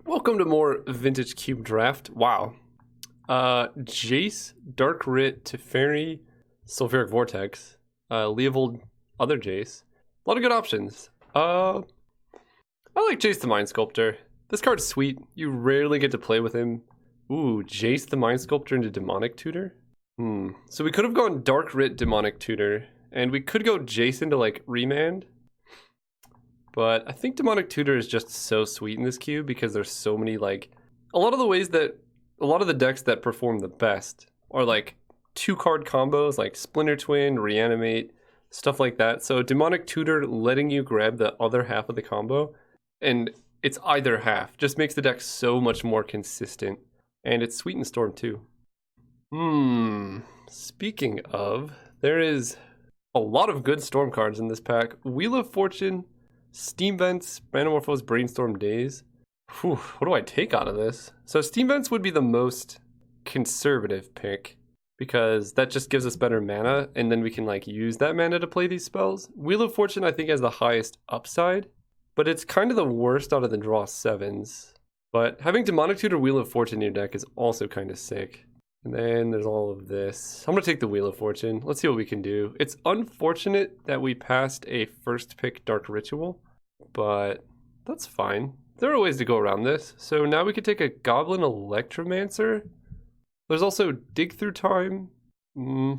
Welcome to more Vintage Cube Draft. Wow. Jace, Dark Writ, Teferi, Sulfuric Vortex, Leovold, other Jace. A lot of good options. I like Jace the Mind Sculptor. This card's sweet. You rarely get to play with him. Ooh, Jace the Mind Sculptor into Demonic Tutor? So we could have gone Dark Writ, Demonic Tutor, and we could go Jace into like Remand. But I think Demonic Tutor is just so sweet in this cube because there's so many, like, a lot of the decks that perform the best are like 2-card combos like Splinter Twin, Reanimate, stuff like that. So Demonic Tutor letting you grab the other half of the combo, and it's either half, just makes the deck so much more consistent. And it's sweet in Storm too. Speaking of, there is a lot of good Storm cards in this pack. Wheel of Fortune, Steam Vents, Manamorphose, Brainstorm Days. Whew, what do I take out of this? So Steam Vents would be the most conservative pick because that just gives us better mana, and then we can like use that mana to play these spells. Wheel of Fortune I think has the highest upside, but it's kind of the worst out of the draw 7s. But having Demonic Tutor, Wheel of Fortune in your deck is also kind of sick. And then there's all of this. I'm going to take the Wheel of Fortune. Let's see what we can do. It's unfortunate that we passed a first pick Dark Ritual, but that's fine. There are ways to go around this. So now we could take a Goblin Electromancer. There's also Dig Through Time. Nah,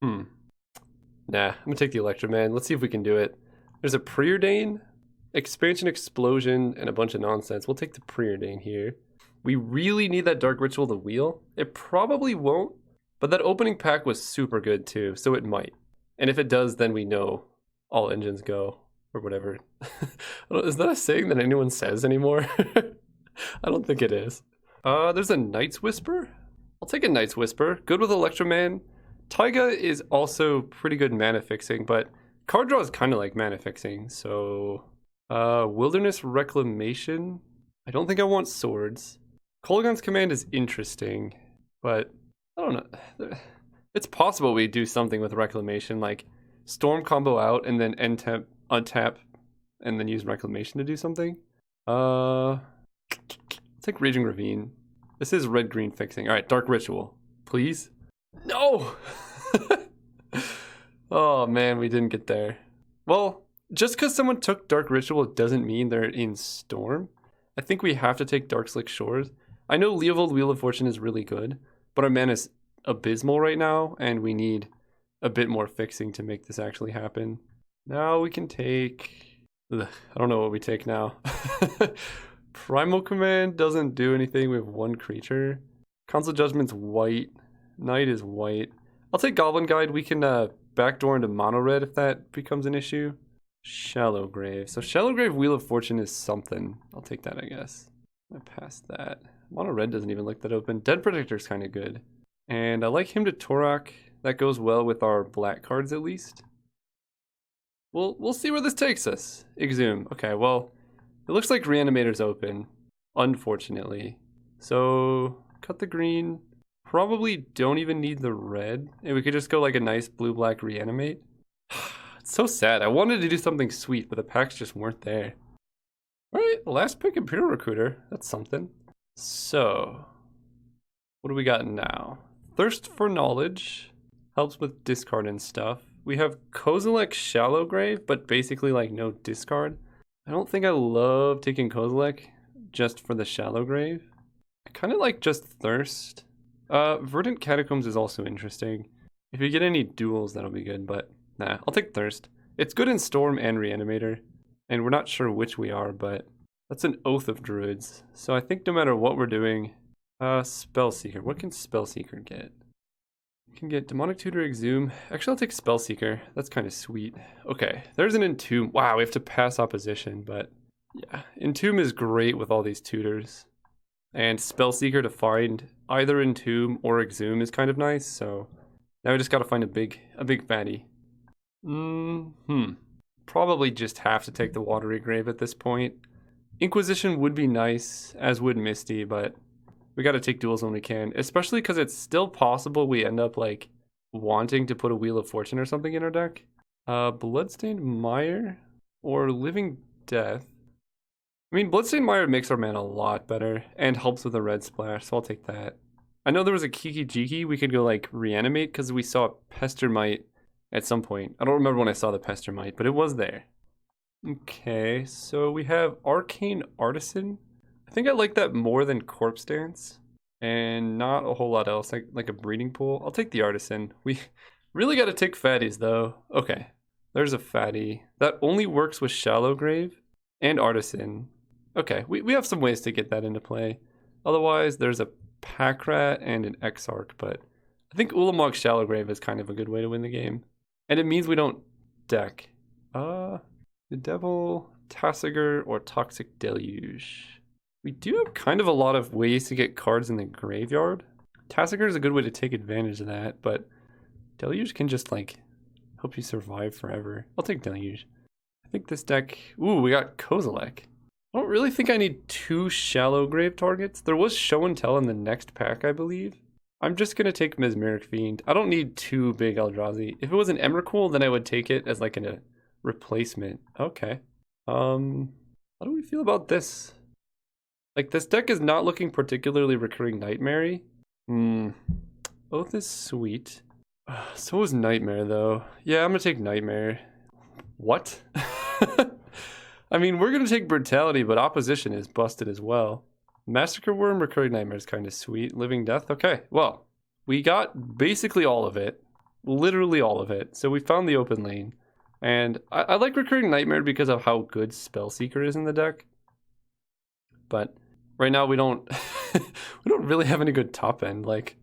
I'm going to take the Electroman. Let's see if we can do it. There's a Preordain, Expansion Explosion, and a bunch of nonsense. We'll take the Preordain here. We really need that Dark Ritual to wheel. It probably won't, but that opening pack was super good too, so it might. And if it does, then we know all engines go, or whatever. Is that a saying that anyone says anymore? I don't think it is. There's a Night's Whisper. I'll take a Night's Whisper. Good with Electroman. Taiga is also pretty good mana fixing, but card draw is kind of like mana fixing, so... Wilderness Reclamation. I don't think I want swords. Kolaghan's Command is interesting, but I don't know. It's possible we do something with Reclamation, like Storm combo out and then untap, and then use Reclamation to do something. Let's take Raging Ravine. This is red-green fixing. All right, Dark Ritual, please. No! Oh man, we didn't get there. Well, just because someone took Dark Ritual doesn't mean they're in Storm. I think we have to take Dark Slick Shores. I know Leovold Wheel of Fortune is really good, but our mana is abysmal right now, and we need a bit more fixing to make this actually happen. Now we can take... I don't know what we take now. Primal Command doesn't do anything. We have one creature. Council Judgment's white. Knight is white. I'll take Goblin Guide. We can backdoor into Mono Red if that becomes an issue. Shallow Grave. So Shallow Grave Wheel of Fortune is something. I'll take that, I guess. I passed that. Mono Red doesn't even look that open. Dead Protector's kind of good. And I like him to Torok. That goes well with our black cards at least. We'll see where this takes us. Exhume. Okay, well, it looks like Reanimator's open, unfortunately. So cut the green. Probably don't even need the red. And we could just go like a nice blue-black Reanimate. It's so sad. I wanted to do something sweet, but the packs just weren't there. All right, last pick Imperial Recruiter. That's something. So, what do we got now? Thirst for Knowledge. Helps with discard and stuff. We have Kozilek Shallow Grave, but basically like no discard. I don't think I love taking Kozilek just for the Shallow Grave. I kind of like just Thirst. Verdant Catacombs is also interesting. If you get any duels, that'll be good, but nah, I'll take Thirst. It's good in Storm and Reanimator, and we're not sure which we are, but that's an Oath of Druids. So I think no matter what we're doing, Spellseeker. What can Spellseeker get? We can get Demonic Tutor, Exhume. Actually, I'll take Spellseeker. That's kind of sweet. Okay, there's an Entomb. Wow, we have to pass opposition, but yeah. Entomb is great with all these tutors. And Spellseeker to find either Entomb or Exhume is kind of nice, so now we just gotta find a big fatty. Probably just have to take the Watery Grave at this point. Inquisition would be nice, as would Misty, but we gotta take duels when we can, especially because it's still possible we end up like wanting to put a Wheel of Fortune or something in our deck. Bloodstained Mire or Living Death. I mean, Bloodstained Mire makes our mana a lot better and helps with a red splash, so I'll take that. I know there was a Kiki Jiki we could go like reanimate because we saw Pestermite at some point. I don't remember when I saw the Pestermite, but it was there. Okay, so we have Arcane Artisan. I think I like that more than Corpse Dance. And not a whole lot else, like a breeding pool. I'll take the Artisan. We really got to take fatties though. Okay, there's a fatty. That only works with Shallow Grave and Artisan. Okay, we have some ways to get that into play. Otherwise, there's a Packrat and an Exarch, but I think Ulamog Shallow Grave is kind of a good way to win the game. And it means we don't deck. The Devil, Tassiger, or Toxic Deluge. We do have kind of a lot of ways to get cards in the graveyard. Tassiger is a good way to take advantage of that, but Deluge can just like help you survive forever. I'll take Deluge. I think this deck, ooh, we got Kozilek. I don't really think I need 2 Shallow Grave targets. There was Show and Tell in the next pack, I believe. I'm just gonna take Mesmeric Fiend. I don't need 2 big Eldrazi. If it was an Emrakul, then I would take it as like a replacement. Okay. How do we feel about this? Like, this deck is not looking particularly Recurring Nightmare-y. Oath is sweet. So is Nightmare, though. Yeah, I'm gonna take Nightmare. What? I mean, we're gonna take Brutality, but Opposition is busted as well. Massacre Worm, Recurring Nightmare is kind of sweet. Living Death, okay. Well, we got basically all of it. Literally all of it. So we found the open lane. And I like Recurring Nightmare because of how good Spellseeker is in the deck. But right now we don't we don't really have any good top end. Like,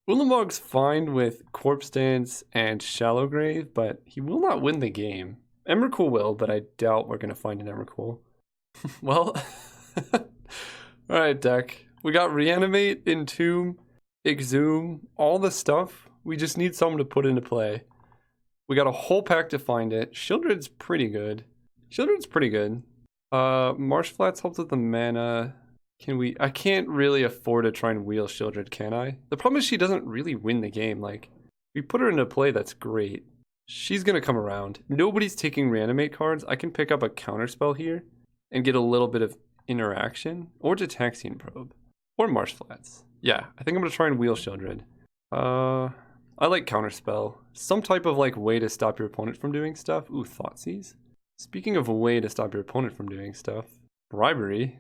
Ulamog's fine with Corpse Dance and Shallow Grave, but he will not win the game. Emrakul will, but I doubt we're gonna find an Emrakul. Well, alright, deck. We got Reanimate, Entomb, Exhume, all the stuff. We just need something to put into play. We got a whole pack to find it. Shieldred's pretty good. Shieldred's pretty good. Marsh Flats helps with the mana. Can we? I can't really afford to try and wheel Shieldred, can I? The problem is she doesn't really win the game. Like, we put her into play, that's great. She's gonna come around. Nobody's taking reanimate cards. I can pick up a counterspell here and get a little bit of interaction. Or Gitaxian Probe. Or Marsh Flats. Yeah, I think I'm gonna try and wheel Shieldred. I like counterspell. Some type of like way to stop your opponent from doing stuff. Ooh, Thoughtseize. Speaking of a way to stop your opponent from doing stuff, bribery.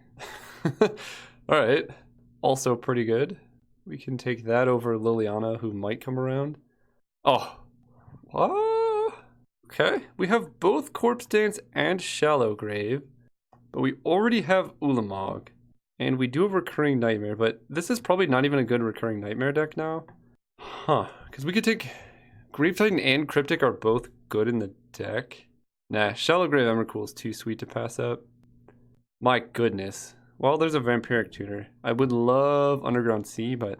Alright, also pretty good. We can take that over Liliana, who might come around. Oh, what? Okay, we have both Corpse Dance and Shallow Grave, but we already have Ulamog, and we do have Recurring Nightmare, but this is probably not even a good Recurring Nightmare deck now. Huh, because we could take Grave Titan and Cryptic are both good in the deck. Nah, Shallow Grave Emrakul is too sweet to pass up. My goodness. Well, there's a Vampiric Tutor. I would love Underground Sea, but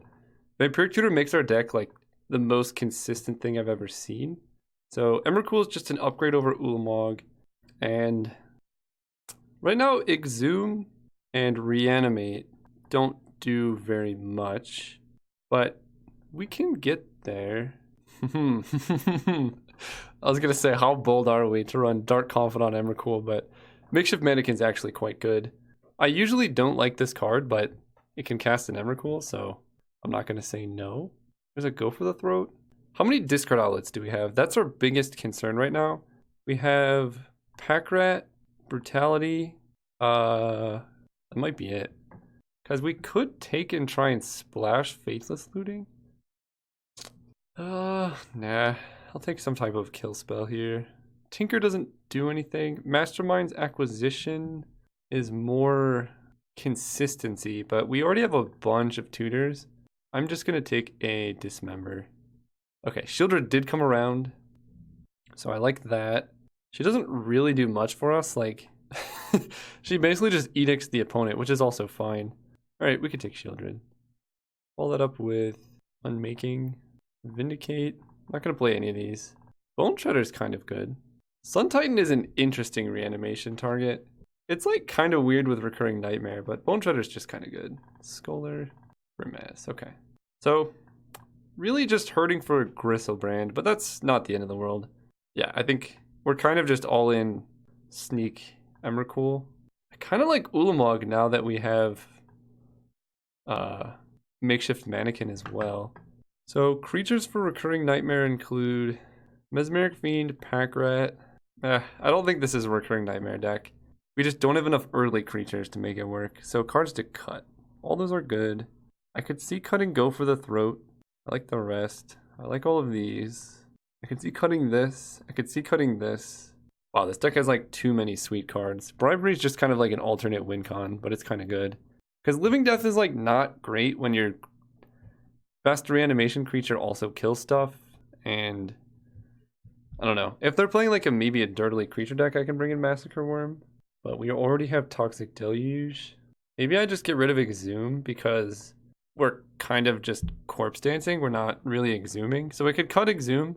Vampiric Tutor makes our deck like the most consistent thing I've ever seen. So Emrakul is just an upgrade over Ulamog. And right now, Exhume and Reanimate don't do very much, but we can get there. I was gonna say, how bold are we to run Dark Confidant Emrakul, but Makeshift Mannequin's actually quite good. I usually don't like this card, but it can cast an Emrakul, so I'm not gonna say no. There's a Go for the Throat. How many discard outlets do we have? That's our biggest concern right now. We have Packrat, Brutality. That might be it. Because we could take and try and splash Faithless Looting. Nah. I'll take some type of kill spell here. Tinker doesn't do anything. Mastermind's Acquisition is more consistency, but we already have a bunch of tutors. I'm just gonna take a Dismember. Okay, Shieldred did come around, so I like that. She doesn't really do much for us, like, she basically just edicts the opponent, which is also fine. Alright, we could take Shieldred. Follow that up with Unmaking, Vindicate. Not gonna play any of these. Bone Shredder is kind of good. Sun Titan is an interesting reanimation target. It's like kind of weird with Recurring Nightmare, but Bone Shredder is just kind of good. Scholar, Grimace, okay. So, really just hurting for Gristlebrand, but that's not the end of the world. Yeah, I think we're kind of just all in Sneak Emrakul. I kind of like Ulamog now that we have Makeshift Mannequin as well. So creatures for Recurring Nightmare include Mesmeric Fiend, Pack Rat. I don't think this is a Recurring Nightmare deck. We just don't have enough early creatures to make it work. So cards to cut. All those are good. I could see cutting Go for the Throat. I like the rest. I like all of these. I could see cutting this. I could see cutting this. Wow, this deck has like too many sweet cards. Bribery is just kind of like an alternate win con, but it's kind of good. Because Living Death is like not great when your Fast Reanimation creature also kills stuff. And I don't know. If they're playing like maybe a dirtily creature deck, I can bring in Massacre Worm. But we already have Toxic Deluge. Maybe I just get rid of Exhume because we're kind of just corpse dancing. We're not really exhuming. So I could cut Exhume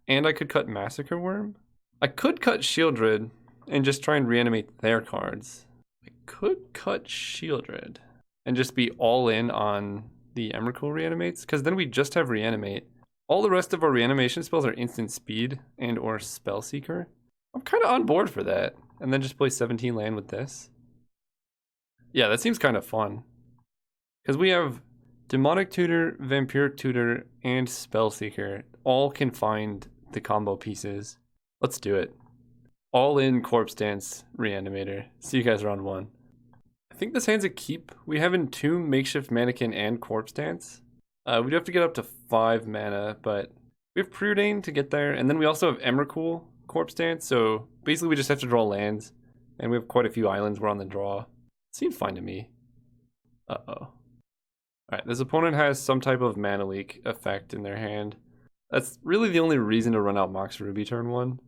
and I could cut Massacre Worm. I could cut Shieldred and just try and reanimate their cards. I could cut Shieldred and just be all in on the Emrakul reanimates, because then we just have Reanimate. All the rest of our reanimation spells are instant speed and or Spellseeker. I'm kind of on board for that. And then just play 17 land with this. Yeah, that seems kind of fun. Because we have Demonic Tutor, Vampiric Tutor, and Spellseeker. All can find the combo pieces. Let's do it. All in Corpse Dance Reanimator. See you guys round 1. I think this hand's a keep. We have Entomb, Makeshift Mannequin, and Corpse Dance. We do have to get up to 5 mana, but we have Preordain to get there. And then we also have Emrakul Corpse Dance, so basically we just have to draw lands. And we have quite a few islands we're on the draw. Seems fine to me. Uh-oh. Alright, this opponent has some type of mana leak effect in their hand. That's really the only reason to run out Mox Ruby turn 1.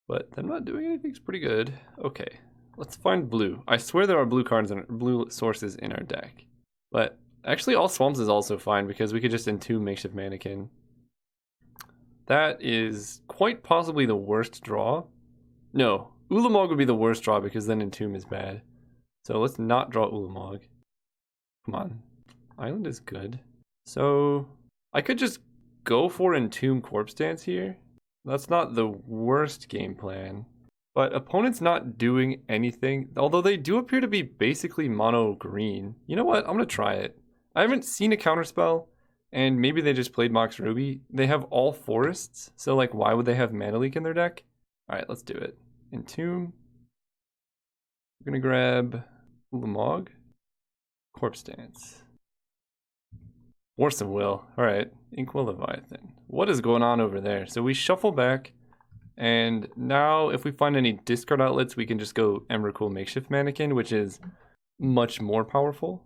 But them not doing anything's pretty good. Okay, let's find blue. I swear there are blue cards and blue sources in our deck. But actually all swamps is also fine because we could just Entomb Makeshift Mannequin. That is quite possibly the worst draw. No, Ulamog would be the worst draw because then Entomb is bad. So let's not draw Ulamog. Come on. Island is good. So I could just go for Entomb Corpse Dance here. That's not the worst game plan. But opponent's not doing anything, although they do appear to be basically mono green. You know what? I'm going to try it. I haven't seen a counterspell, and maybe they just played Mox Ruby. They have all forests, so like why would they have Mana Leak in their deck? Alright, let's do it. Entomb. We're going to grab Ulamog. Corpse Dance. Force of Will. Alright, Inkwell Leviathan. What is going on over there? So we shuffle back, and now if we find any discard outlets, we can just go Emrakul Makeshift Mannequin, which is much more powerful.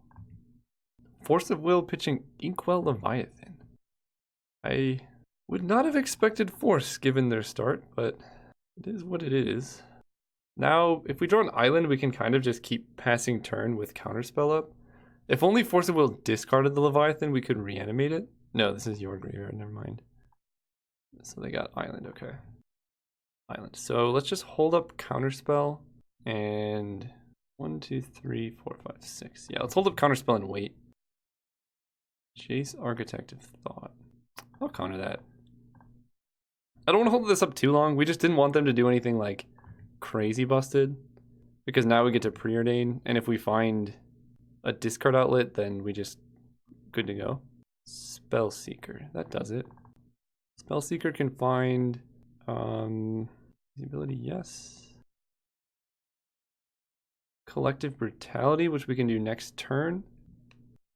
Force of Will pitching Inkwell Leviathan. I would not have expected Force given their start, but it is what it is. Now, if we draw an island, we can kind of just keep passing turn with Counterspell up. If only Force of Will discarded the Leviathan, we could reanimate it. No, this is your graveyard, never mind. So they got island, okay. Island. So let's just hold up Counterspell and 1, 2, 3, 4, 5, 6. Yeah, let's hold up Counterspell and wait. Jace Architect of Thought. I'll counter that. I don't want to hold this up too long. We just didn't want them to do anything like crazy busted. Because now we get to Preordain, and if we find a discard outlet, then we just good to go. Spellseeker, that does it. Spellseeker can find the ability, yes. Collective Brutality, which we can do next turn.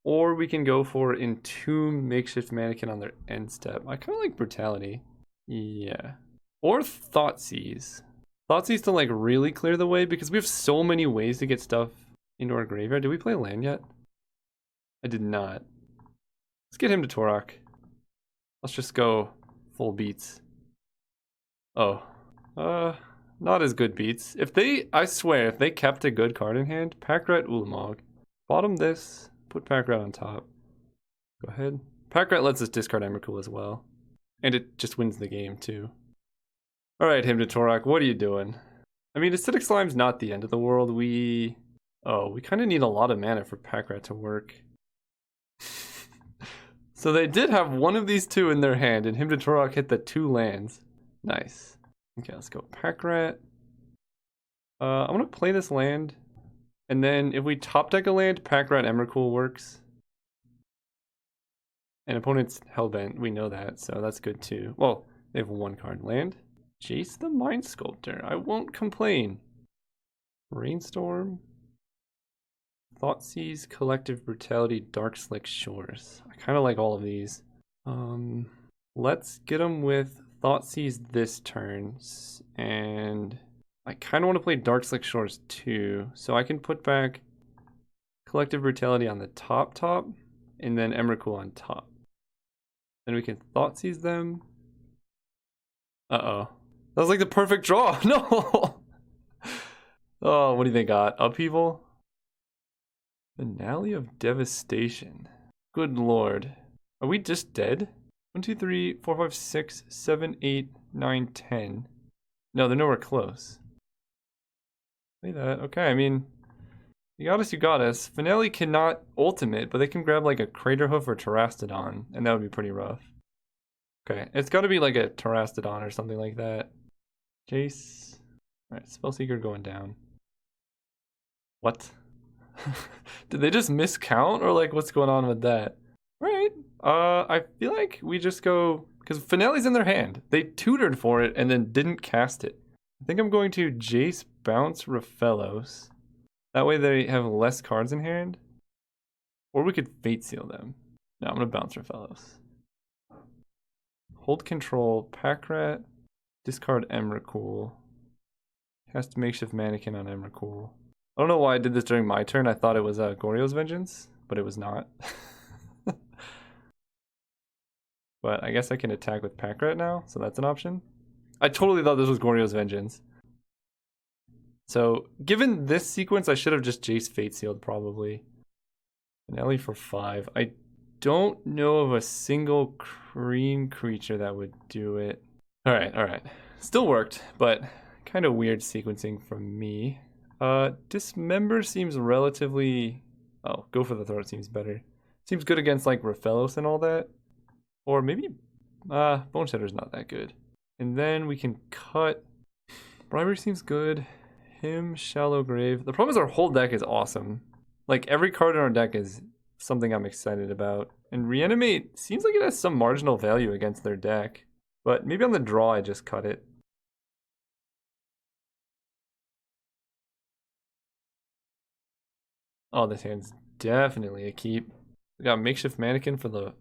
Or we can go for Entomb Makeshift Mannequin on their end step. I kind of like Brutality. Yeah. Or Thoughtseize. Thoughtseize to like really clear the way because we have so many ways to get stuff into our graveyard. Did we play land yet? I did not. Let's get him to Torok. Let's just go full beats. Oh. Not as good beats. If they, I swear, if they kept a good card in hand, Packrat Ulamog. Bottom this. Put Packrat on top. Go ahead. Packrat lets us discard Emrakul as well. And it just wins the game too. Alright, Hymn to Torok, what are you doing? I mean, Acidic Slime's not the end of the world. We kind of need a lot of mana for Packrat to work. So they did have one of these two in their hand, and Hymn to Torok hit the 2 lands. Nice. Okay, let's go Packrat. I'm going to play this land. And then if we top deck a land, Pack Rat Emrakul works. And opponent's Hellbent, we know that, so that's good too. Well, they have one card. Land. Jace the Mind Sculptor. I won't complain. Rainstorm. Thoughtseize, Collective Brutality, Dark Slick Shores. I kind of like all of these. Let's get them with Thoughtseize this turn. And I kind of want to play Dark Slick Shores too. So I can put back Collective Brutality on the top, and then Emrakul on top. Then we can Thoughtseize them. Uh-oh. That was like the perfect draw. No! Oh, what do they got? Upheaval? Finale of Devastation. Good lord. Are we just dead? 1, 2, 3, 4, 5, 6, 7, 8, 9, 10. No, they're nowhere close. Play that. Okay, I mean, you got us, you got us. Finale cannot ultimate, but they can grab like a Craterhoof or Terastodon, and that would be pretty rough. Okay, it's got to be like a Terastodon or something like that. Jace. Alright, Spellseeker going down. What? Did they just miscount, or like what's going on with that? Right. I feel like we just go, because Finale's in their hand. They tutored for it and then didn't cast it. I think I'm going to Jace bounce Raphellos. That way they have less cards in hand. Or we could Fate Seal them. No, I'm gonna bounce Raphellos. Hold control, Pack Rat, discard Emrakul. Cast Makeshift Mannequin on Emrakul. I don't know why I did this during my turn. I thought it was Goryo's Vengeance, but it was not. But I guess I can attack with Pack Rat now, so that's an option. I totally thought this was Goryo's Vengeance. So, given this sequence, I should have just Jace Fate Sealed, probably. Finale for 5. I don't know of a single green creature that would do it. Alright. Still worked, but kind of weird sequencing from me. Dismember seems relatively... Oh, Go for the Throat seems better. Seems good against, like, Raphellos and all that. Or maybe... Bone Shatter's not that good. And then we can cut... Bribery seems good. Him, Shallow Grave. The problem is our whole deck is awesome. Like, every card in our deck is something I'm excited about. And Reanimate seems like it has some marginal value against their deck. But maybe on the draw I just cut it. Oh, this hand's definitely a keep. We got Makeshift Mannequin for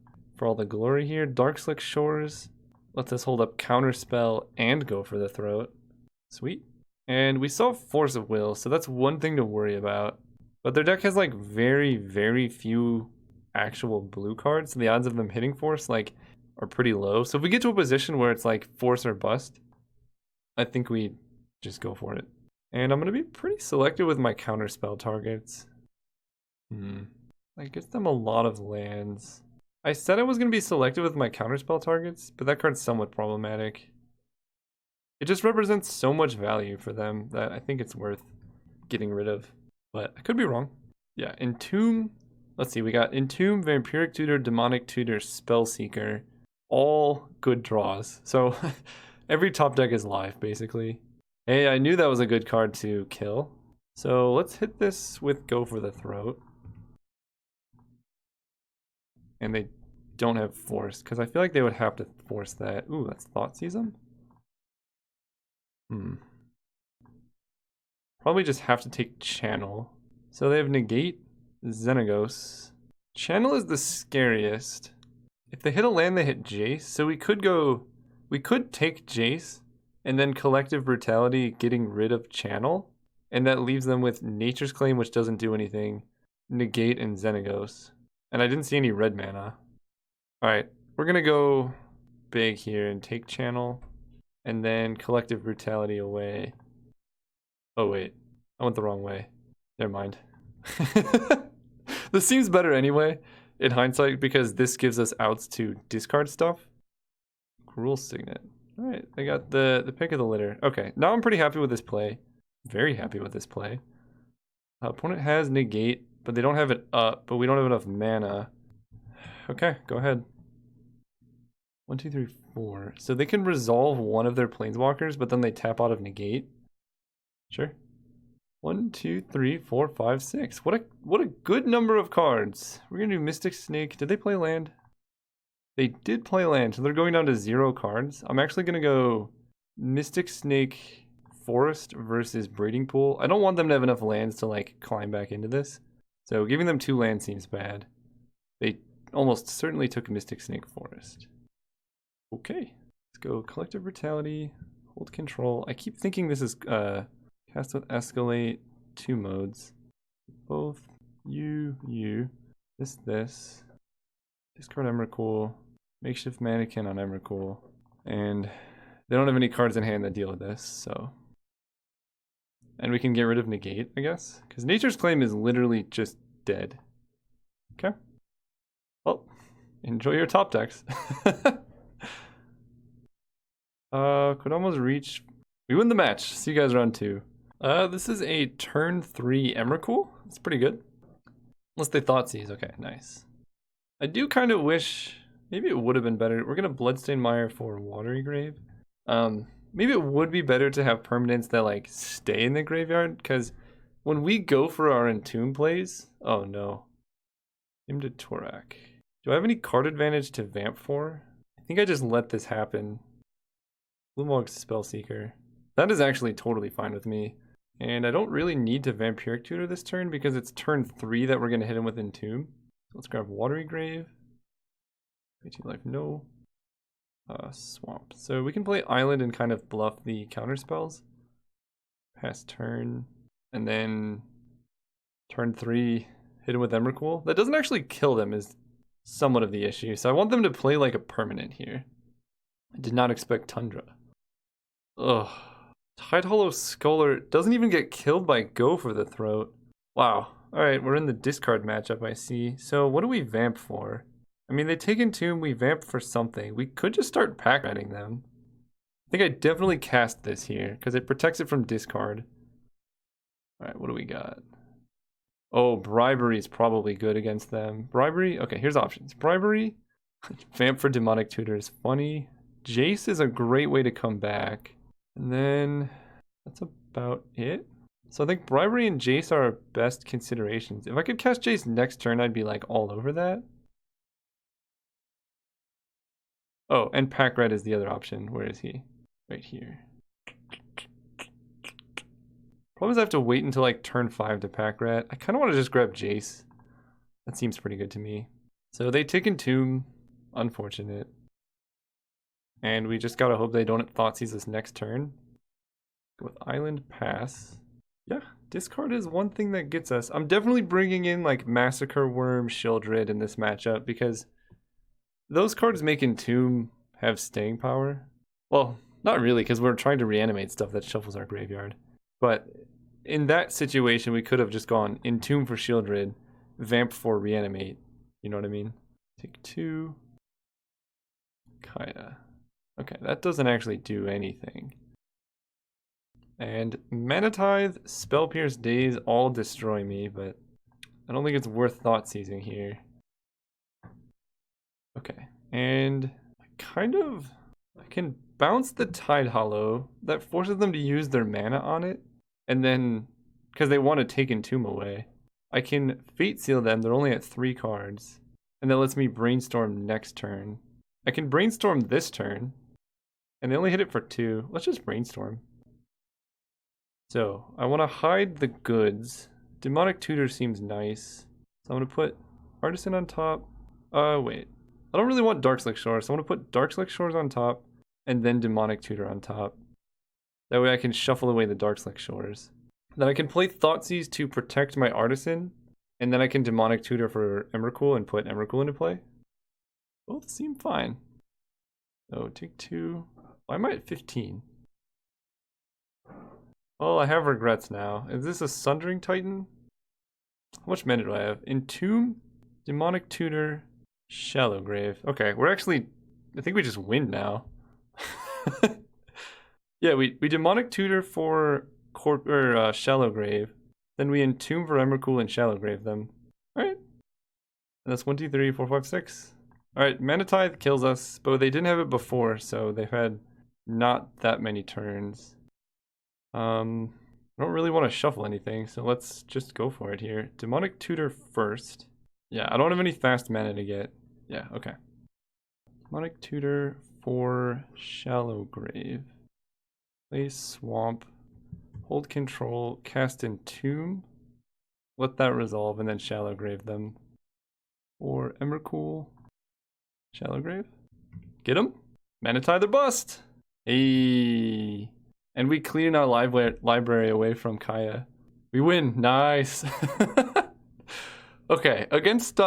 all the glory here. Dark Slick Shores lets us hold up Counterspell and Go for the Throat. Sweet. And we saw Force of Will, so that's one thing to worry about. But their deck has like very, very few actual blue cards, so the odds of them hitting Force like are pretty low. So if we get to a position where it's like Force or Bust, I think we just go for it. And I'm gonna be pretty selective with my Counterspell targets. I get them a lot of lands. I said I was going to be selective with my Counterspell targets, but that card's somewhat problematic. It just represents so much value for them that I think it's worth getting rid of. But I could be wrong. Yeah, Entomb. Let's see, we got Entomb, Vampiric Tutor, Demonic Tutor, Spellseeker. All good draws. So every top deck is live, basically. Hey, I knew that was a good card to kill. So let's hit this with Go for the Throat. And they don't have Force, because I feel like they would have to force that. Ooh, that's Thoughtseize them? Probably just have to take Channel. So they have Negate, Xenagos. Channel is the scariest. If they hit a land, they hit Jace. So we could take Jace, and then Collective Brutality getting rid of Channel. And that leaves them with Nature's Claim, which doesn't do anything, Negate, and Xenagos. And I didn't see any red mana. Alright, we're gonna go big here and take Channel. And then Collective Brutality away. Oh wait, I went the wrong way. Never mind. This seems better anyway, in hindsight, because this gives us outs to discard stuff. Cruel Signet. Alright, I got the pick of the litter. Okay, now I'm pretty happy with this play. Very happy with this play. Opponent has Negate, but they don't have it up, but we don't have enough mana. Okay, go ahead. 1, 2, 3, 4. So they can resolve one of their planeswalkers, but then they tap out of Negate. Sure. 1, 2, 3, 4, 5, 6. What a good number of cards. We're gonna do Mystic Snake. Did they play land? They did play land, so they're going down to 0 cards. I'm actually gonna go Mystic Snake Forest versus Breeding Pool. I don't want them to have enough lands to like climb back into this. So giving them 2 lands seems bad. They almost certainly took Mystic Snake Forest. Okay, let's go Collective Brutality, hold control. I keep thinking this is cast with Escalate, 2 modes. Both you, this. Discard Emrakul, Makeshift Mannequin on Emrakul, and they don't have any cards in hand that deal with this, so. And we can get rid of Negate, I guess, because Nature's Claim is literally just dead. Okay. Well, enjoy your top decks. Could almost reach. We win the match. See you guys round 2. This is a turn 3 Emrakul. It's pretty good. Unless they Thoughtseize. Okay, nice. I do kind of wish maybe it would have been better. We're gonna Bloodstain Mire for Watery Grave. Maybe it would be better to have permanents that like stay in the graveyard, because when we go for our Entomb plays, oh no. Imdid Torak. Do I have any card advantage to Vamp for? I think I just let this happen. Gloomwog Spellseeker. That is actually totally fine with me. And I don't really need to Vampiric Tutor this turn because it's turn 3 that we're gonna hit him with Entomb. So let's grab Watery Grave. 18 life, no. Swamp. So we can play Island and kind of bluff the counter spells. Pass turn. And then turn 3, hit him with Emrakul. That doesn't actually kill them is somewhat of the issue. So I want them to play like a permanent here. I did not expect Tundra. Ugh. Tidehollow Scholar doesn't even get killed by Go for the Throat. Wow. Alright, we're in the discard matchup, I see. So what do we vamp for? I mean, they take Entomb, we vamp for something. We could just start pack ratting them. I think I definitely cast this here, because it protects it from discard. Alright, what do we got? Oh, Bribery is probably good against them. Bribery? Okay, here's options. Bribery, vamp for Demonic Tutor is funny. Jace is a great way to come back. And then that's about it. So I think Bribery and Jace are our best considerations. If I could cast Jace next turn, I'd be like all over that. Oh, and Pack Red is the other option. Where is he? Right here. Problem is I have to wait until like turn 5 to Pack Rat. I kind of want to just grab Jace. That seems pretty good to me. So they take Entomb. Unfortunate. And we just gotta hope they don't Thoughtseize this next turn. Go with Island, pass. Yeah, discard is one thing that gets us. I'm definitely bringing in like Massacre Worm, Shieldred in this matchup because those cards make Entomb have staying power. Well, not really, because we're trying to reanimate stuff that shuffles our graveyard. But in that situation, we could have just gone Entomb for Shieldred, Vamp for Reanimate. You know what I mean? Take 2. Kaya. Okay, that doesn't actually do anything. And Mana Tithe, Spell Pierce, Daze all destroy me, but I don't think it's worth Thoughtseizing here. Okay, and I can bounce the Tidehollow. That forces them to use their mana on it, and then, because they want to take Entomb away, I can Fate Seal them. They're only at 3 cards, and that lets me Brainstorm next turn. I can Brainstorm this turn, and they only hit it for 2. Let's just Brainstorm. So, I want to hide the goods. Demonic Tutor seems nice. So I'm going to put Artisan on top. Wait. I don't really want Darkslick Shores, so I want to put Darkslick Shores on top, and then Demonic Tutor on top. That way I can shuffle away the Darkslick Shores. Then I can play Thoughtseize to protect my Artisan, and then I can Demonic Tutor for Emrakul and put Emrakul into play. Both seem fine. Oh, take 2. Why am I at 15? Well, I have regrets now. Is this a Sundering Titan? How much mana do I have? Entomb, Demonic Tutor, Shallow Grave. Okay, we're actually... I think we just win now. Yeah, we Demonic Tutor for Shallow Grave. Then we Entomb for Emrakul and Shallow Grave them. Alright. And that's 1, 2, 3, 4, 5, 6. Alright, Mana Tithe kills us, but they didn't have it before, so they've had not that many turns. I don't really want to shuffle anything, so let's just go for it here. Demonic Tutor first. Yeah, I don't have any fast mana to get. Yeah, okay. Demonic Tutor for Shallow Grave. Play Swamp. Hold control, cast Entomb. Let that resolve and then Shallow Grave them. Or Emrakul. Shallow Grave. Get him. Manatithe or bust. Hey. And we clean our library away from Kaya. We win. Nice. Okay, against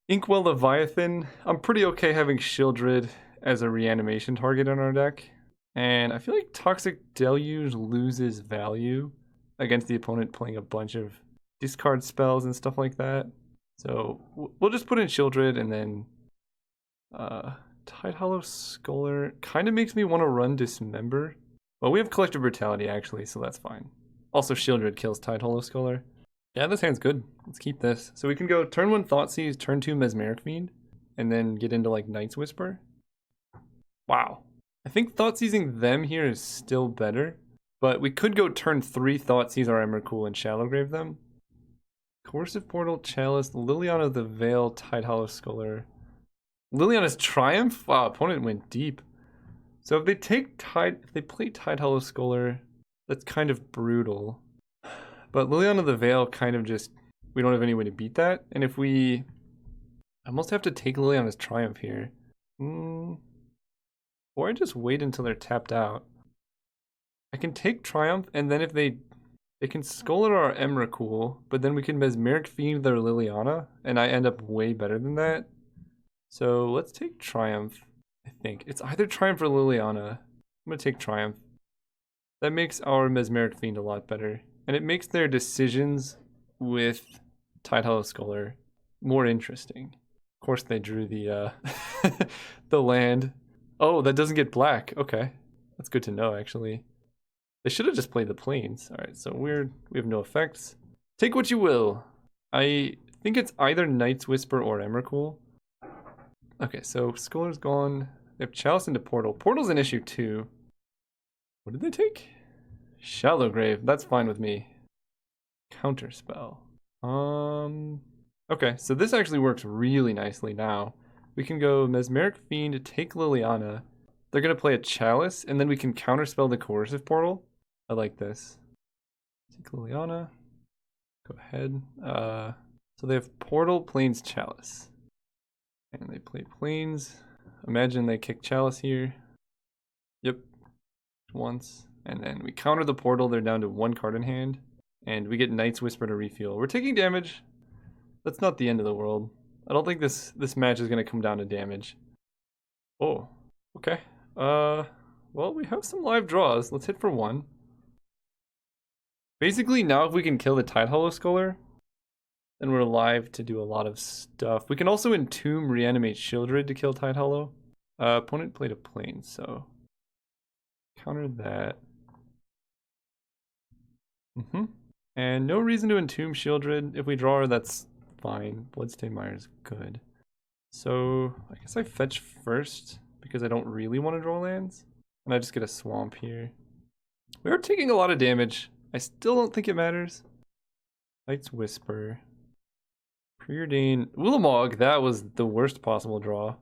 Inkwell Leviathan, I'm pretty okay having Shieldred as a reanimation target on our deck. And I feel like Toxic Deluge loses value against the opponent playing a bunch of discard spells and stuff like that. So we'll just put in Shieldred, and then Tidehollow Scholar kind of makes me want to run Dismember. Well, we have Collective Brutality actually, so that's fine. Also, Shieldred kills Tidehollow Scholar. Yeah, this hand's good. Let's keep this. So we can go turn 1 Thoughtseize, turn 2 Mesmeric Fiend, and then get into like Night's Whisper. Wow. I think Thoughtseizing them here is still better, but we could go turn 3 Thoughtseize our Emrakul and Shallow Grave them. Coercive Portal, Chalice, Liliana of the Veil, Tidehollow Scholar. Liliana's Triumph? Wow, opponent went deep. So if they play Tidehollow Scholar, that's kind of brutal. But Liliana of the Veil kind of just, we don't have any way to beat that. And if we, I almost have to take Liliana's Triumph here. Or I just wait until they're tapped out. I can take Triumph, and then if they can Scholar our Emrakul, but then we can Mesmeric Fiend their Liliana, and I end up way better than that. So let's take Triumph, I think. It's either Triumph or Liliana. I'm gonna take Triumph. That makes our Mesmeric Fiend a lot better. And it makes their decisions with Tidehollow Scholar more interesting. Of course they drew the the land. Oh, that doesn't get black. Okay. That's good to know, actually. They should have just played the plains. Alright, so we have no effects. Take what you will. I think it's either Night's Whisper or Emrakul. Okay, so Scholar's gone. They have Chalice into Portal. Portal's an issue too. What did they take? Shallow Grave. That's fine with me. Counterspell. Okay, so this actually works really nicely now. We can go Mesmeric Fiend, take Liliana. They're going to play a Chalice, and then we can counterspell the Coercive Portal. I like this. Take Liliana. Go ahead. So they have Portal, Plains, Chalice. And they play Plains. Imagine they kick Chalice here. Yep. Once. And then we counter the Portal. They're down to 1 card in hand. And we get Night's Whisper to refuel. We're taking damage. That's not the end of the world. I don't think this match is going to come down to damage. Oh, okay. Well, we have some live draws. Let's hit for 1. Basically, now if we can kill the Tidehollow Scholar, then we're live to do a lot of stuff. We can also Entomb, reanimate Shieldred to kill Tidehollow. Opponent played a Plane, so counter that. And no reason to Entomb Shieldred. If we draw her, that's fine. Bloodstained Mire is good. So I guess I fetch first because I don't really want to draw lands. And I just get a swamp here. We are taking a lot of damage. I still don't think it matters. Night's Whisper. Preordain. Ulamog, that was the worst possible draw.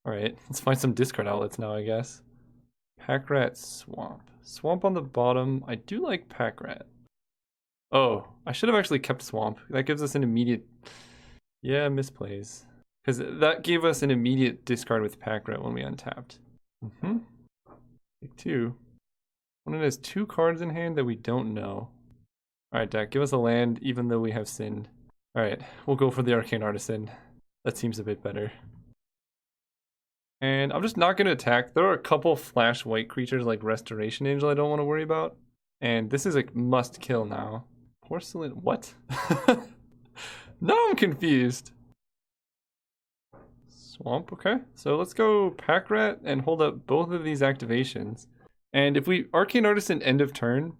Alright, let's find some discard outlets now, I guess. Packrat, Swamp. Swamp on the bottom. I do like Packrat. Oh, I should have actually kept Swamp. That gives us an immediate... Yeah, misplays. Because that gave us an immediate discard with Packrat when we untapped. Take 2. One has 2 cards in hand that we don't know. Alright, deck, give us a land even though we have sinned. Alright, we'll go for the Arcane Artisan. That seems a bit better. And I'm just not going to attack. There are a couple flash white creatures like Restoration Angel I don't want to worry about. And this is a must kill now. Porcelain, what? Now I'm confused. Swamp, okay. So let's go Packrat and hold up both of these activations. And if we Arcane Artisan end of turn,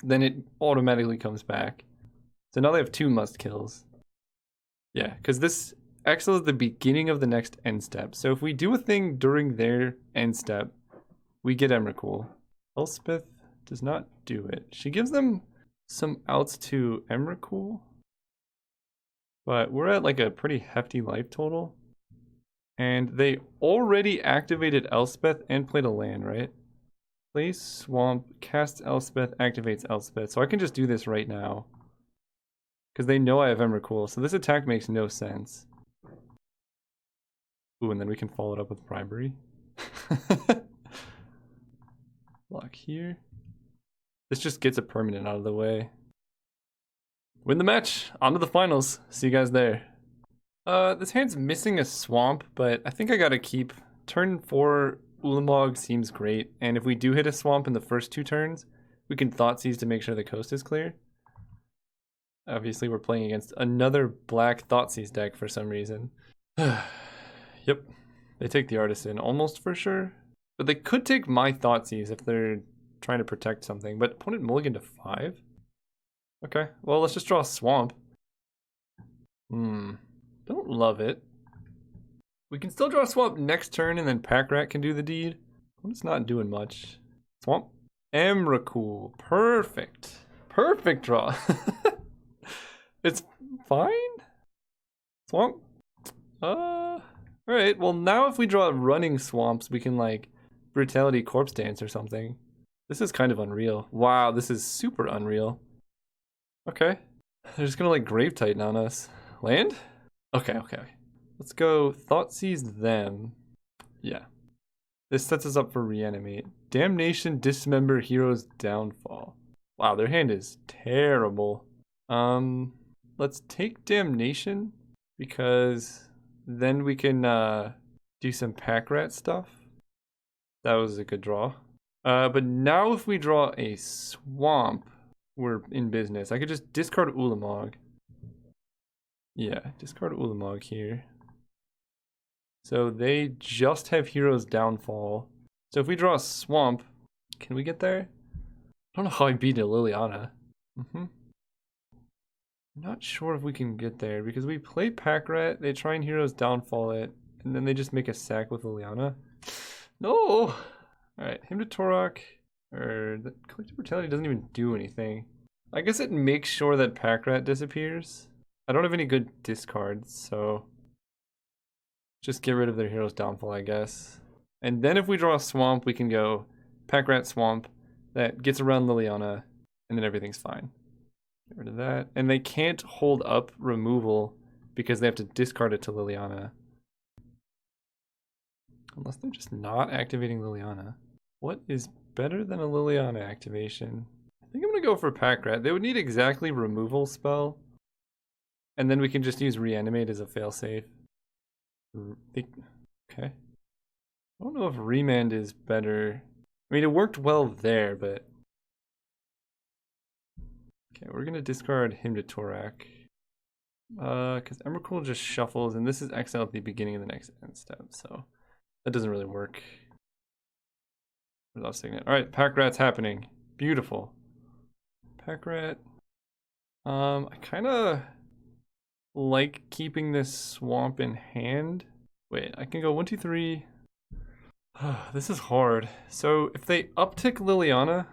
then it automatically comes back. So now they have 2 must kills. Yeah, because this exiles the beginning of the next end step. So if we do a thing during their end step, we get Emrakul. Elspeth does not do it. She gives them some outs to Emrakul. But we're at like a pretty hefty life total. And they already activated Elspeth and played a land, right? Play Swamp, cast Elspeth, activates Elspeth. So I can just do this right now. Because they know I have Emrakul, so this attack makes no sense. Ooh, and then we can follow it up with Bribery. Block here. This just gets a permanent out of the way. Win the match! On to the finals. See you guys there. This hand's missing a swamp, but I think I gotta keep. Turn 4 Ulamog seems great, and if we do hit a swamp in the first 2 turns, we can Thoughtseize to make sure the coast is clear. Obviously, we're playing against another black Thoughtseize deck for some reason. Yep, they take the Artisan almost for sure, but they could take my Thoughtseize if they're trying to protect something. But opponent mulligan to 5? Okay, well, let's just draw a swamp. Don't love it. We can still draw a swamp next turn and then Pack Rat can do the deed. It's not doing much. Swamp. Emrakul. Perfect. Perfect draw. It's fine? Swamp. Alright, well now if we draw running swamps, we can like Brutality Corpse Dance or something. This is kind of unreal. Wow, this is super unreal. Okay. They're just gonna like Grave Titan on us. Land? Okay. Let's go Thoughtseize them. Yeah. This sets us up for Reanimate. Damnation, Dismember, Hero's Downfall. Wow, their hand is terrible. Let's take Damnation because then we can do some Pack Rat stuff. That was a good draw. But now if we draw a swamp, we're in business. I could just discard Ulamog. Yeah, discard Ulamog here. So they just have Hero's Downfall. So if we draw a swamp, can we get there? I don't know how I beat a Liliana. I'm not sure if we can get there because we play Pack Rat, they try and Hero's Downfall it, and then they just make a sack with Liliana. No! Alright, Hymn to Torok, or the Collective Brutality doesn't even do anything. I guess it makes sure that Pack Rat disappears. I don't have any good discards, so just get rid of their Hero's Downfall, I guess. And then if we draw a swamp, we can go Pack Rat Swamp that gets around Liliana, and then everything's fine. Get rid of that. And they can't hold up removal because they have to discard it to Liliana. Unless they're just not activating Liliana. What is better than a Liliana activation? I think I'm gonna go for Pack Rat. They would need exactly removal spell. And then we can just use Reanimate as a failsafe. Okay. I don't know if Remand is better. I mean, it worked well there, but... Okay, we're gonna discard Hymn to Torak. Because Emrakul just shuffles, and this is exile at the beginning of the next end step, so... That doesn't really work. Without Signet. Alright, Pack Rat's happening. Beautiful. Pack Rat. I kinda like keeping this swamp in hand. Wait, I can go 1, 2, 3. This is hard. So if they uptick Liliana,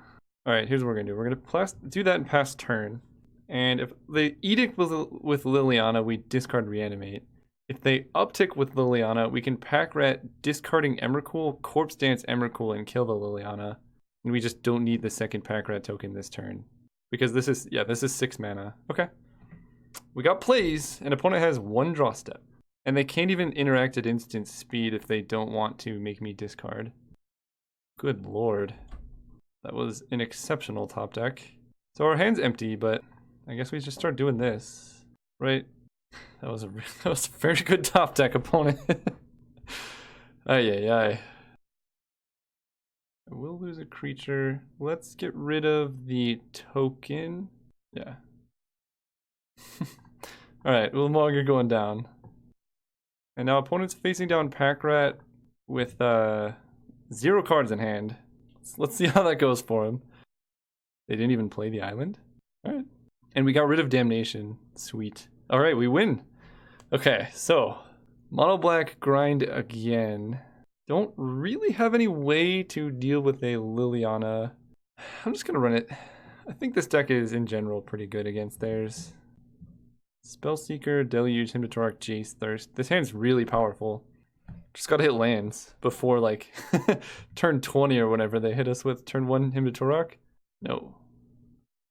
alright, here's what we're gonna do. We're gonna do that and pass turn. And if they edict with Liliana, we discard Reanimate. If they uptick with Liliana, we can Pack Rat, discarding Emrakul, Corpse Dance Emrakul, and kill the Liliana. And we just don't need the second Pack Rat token this turn. Because this is 6 mana. Okay. We got plays, and opponent has 1 draw step. And they can't even interact at instant speed if they don't want to make me discard. Good lord. That was an exceptional top deck. So our hand's empty, but I guess we just start doing this. Right? That was a very good top deck opponent. Ay. I will lose a creature. Let's get rid of the token. Yeah. Alright, Ulamog, you're going down. And now opponent's facing down Pack Rat with 0 cards in hand. Let's see how that goes for him. They didn't even play the island. Alright. And we got rid of Damnation. Sweet. Alright, we win. Okay, so mono black grind again. Don't really have any way to deal with a Liliana. I'm just gonna run it. I think this deck is in general pretty good against theirs. Spellseeker, Deluge, Hymn to Torok, Jace, Thirst. This hand's really powerful. Just gotta hit lands before like turn 20 or whatever they hit us with. Turn 1 Hymn to Torok? No.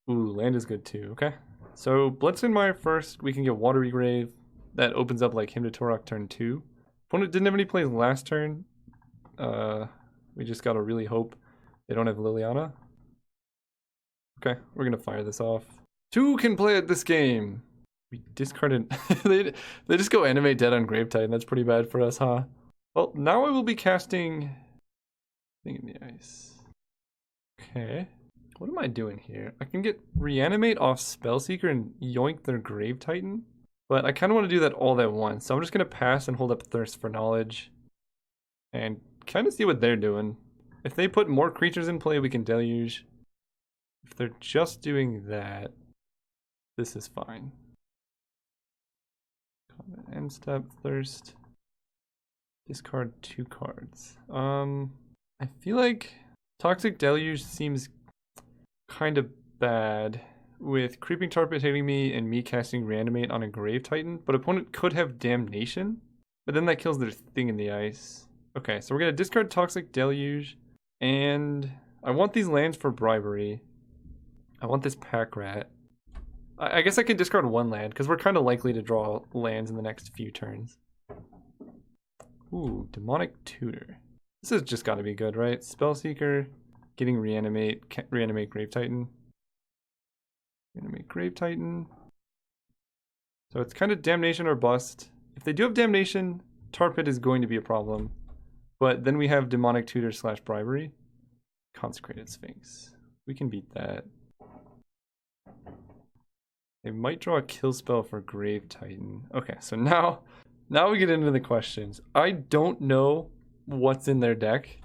Ooh, land is good too. Okay. So Bloodstone first, we can get Watery Grave. That opens up like Hymn to Torok turn 2. Opponent didn't have any plays last turn. We just gotta really hope they don't have Liliana. Okay, we're gonna fire this off. 2 can play at this game. We discarded. they just go Animate Dead on Grave Titan. That's pretty bad for us, huh? Well, now I will be casting Thing in the Ice. Okay. What am I doing here? I can get Reanimate off Spellseeker and yoink their Grave Titan. But I kind of want to do that all at once. So I'm just going to pass and hold up Thirst for Knowledge. And kind of see what they're doing. If they put more creatures in play, we can Deluge. If they're just doing that, this is fine. End step, Thirst. Discard 2 cards. I feel like Toxic Deluge seems kind of bad with Creeping Tar Pit hitting me and me casting Reanimate on a Grave Titan, but opponent could have Damnation, but then that kills their Thing in the Ice. Okay, so we're gonna discard Toxic Deluge, and I want these lands for Bribery. I want this Pack Rat. I guess I can discard 1 land, because we're kind of likely to draw lands in the next few turns. Ooh, Demonic Tutor. This has just got to be good, right? Spellseeker, getting Reanimate Grave Titan. Reanimate Grave Titan. So it's kind of Damnation or Bust. If they do have Damnation, Tar Pit is going to be a problem. But then we have Demonic Tutor / Bribery. Consecrated Sphinx. We can beat that. They might draw a kill spell for Grave Titan. Okay, so now we get into the questions. I don't know what's in their deck.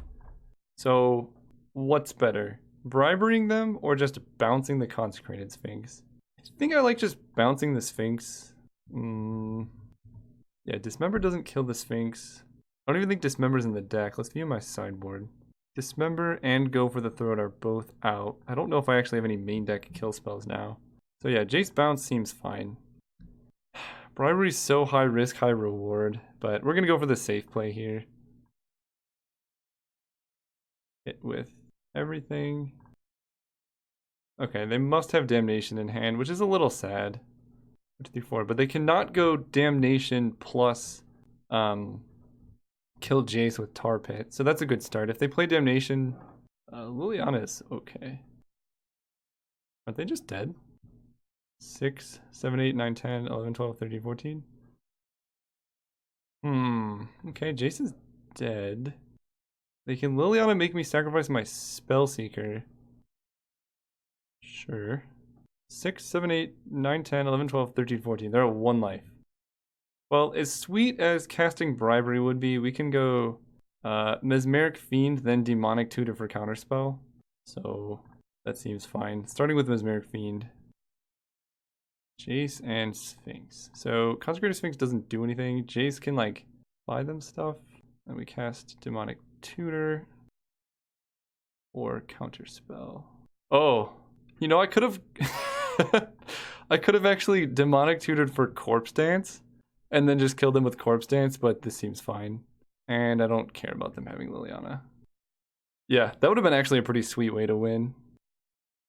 So what's better? Briberying them or just bouncing the Consecrated Sphinx? I think I like just bouncing the Sphinx. Yeah, Dismember doesn't kill the Sphinx. I don't even think Dismember's in the deck. Let's view my sideboard. Dismember and Go for the Throat are both out. I don't know if I actually have any main deck kill spells now. So yeah, Jace Bounce seems fine. Bribery's so high risk, high reward, but we're gonna go for the safe play here. Hit with everything. Okay, they must have Damnation in hand, which is a little sad. 1, 2, 3, 4, but they cannot go Damnation plus kill Jace with Tar Pit, so that's a good start. If they play Damnation, Liliana is okay. Aren't they just dead? 6, 7, 8, 9, 10, 11, 12, 13, 14. Okay, Jace is dead. They can Liliana make me sacrifice my Spellseeker. Sure. 6, 7, 8, 9, 10, 11, 12, 13, 14. They're at 1 life. Well, as sweet as casting Bribery would be, we can go Mesmeric Fiend, then Demonic Tutor for Counterspell. So that seems fine. Starting with Mesmeric Fiend. Jace and Sphinx. So Consecrated Sphinx doesn't do anything. Jace can like buy them stuff. And we cast Demonic Tutor or Counterspell. Oh, you know, I could have I could have actually Demonic Tutored for Corpse Dance and then just killed them with Corpse Dance, but this seems fine. And I don't care about them having Liliana. Yeah, that would have been actually a pretty sweet way to win.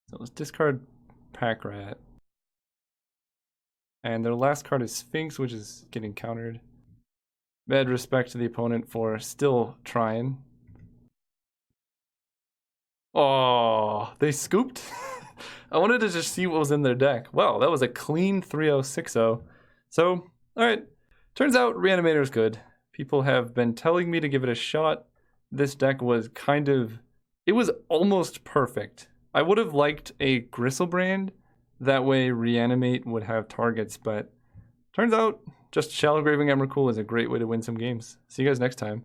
So let's discard Pack Rat. And their last card is Sphinx, which is getting countered. Mad respect to the opponent for still trying. Oh, they scooped? I wanted to just see what was in their deck. Wow, that was a clean 3-0-6-0. So, alright. Turns out Reanimator is good. People have been telling me to give it a shot. This deck was kind of... It was almost perfect. I would have liked a Gristlebrand. That way Reanimate would have targets, but turns out just Shallow Graving Emrakul is a great way to win some games. See you guys next time.